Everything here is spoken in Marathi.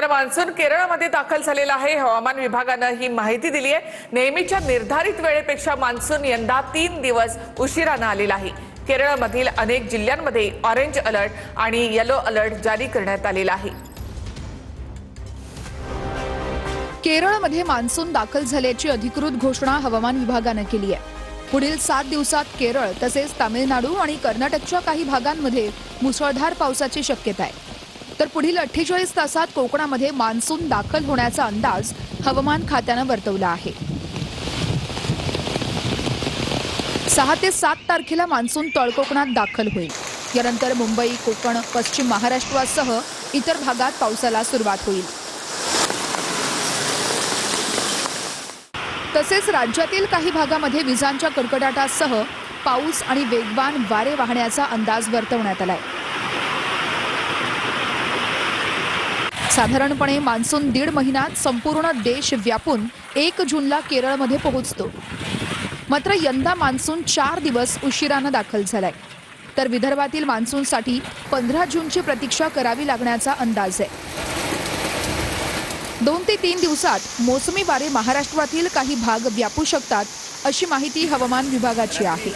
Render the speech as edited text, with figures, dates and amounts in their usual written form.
तर मान्सून केरळमध्ये दाखल झालेला आहे। हवामान विभागानं ही माहिती दिली आहे। नेहमीच्या निर्धारित वेळेपेक्षा मान्सून यंदा 3 दिवस उशिराने आलेला आहे। केरळमधील अनेक जिल्ह्यांमध्ये ऑरेंज अलर्ट आणि येलो अलर्ट जारी करण्यात आलेला आहे। केरळमध्ये मान्सून दाखल झाल्याची अधिकृत घोषणा हवामान विभागाने केली आहे। पुढील 7 दिवसात केरळ तसेच तामिळनाडू आणि कर्नाटकच्या काही भागांमध्ये मुसळधार पावसाची शक्यता आहे। तर पुढील 48 तासात कोकणामध्ये मान्सून दाखल होण्याचा अंदाज हवामान खात्याने वर्तवला आहे। 6 ते 7 तारखेला मान्सून तळकोकणात दाखल होईल। यानंतर मुंबई, कोकण, पश्चिम महाराष्ट्रासह इतर भागात पावसाला सुरुवात होईल। तसेच राज्यातील काही भागामध्ये विजांच्या कडकडाटासह पाऊस आणि वेगवान वारे वाहण्याचा अंदाज वर्तवण्यात आलाय। साधारणपणे मान्सून 1.5 महिन्यात संपूर्ण देश व्यापून 1 जूनला केरळमध्ये पोहोचतो। मात्र यंदा मान्सून 4 दिवस उशिराने दाखल झालाय। तर विदर्भातील मान्सूनसाठी 15 जूनची प्रतीक्षा करावी लागण्याचा अंदाज आहे। 2 ते 3 दिवसात मोसमी वारे महाराष्ट्रातील काही भाग व्यापू शकतात, अशी माहिती हवामान विभागाची आहे।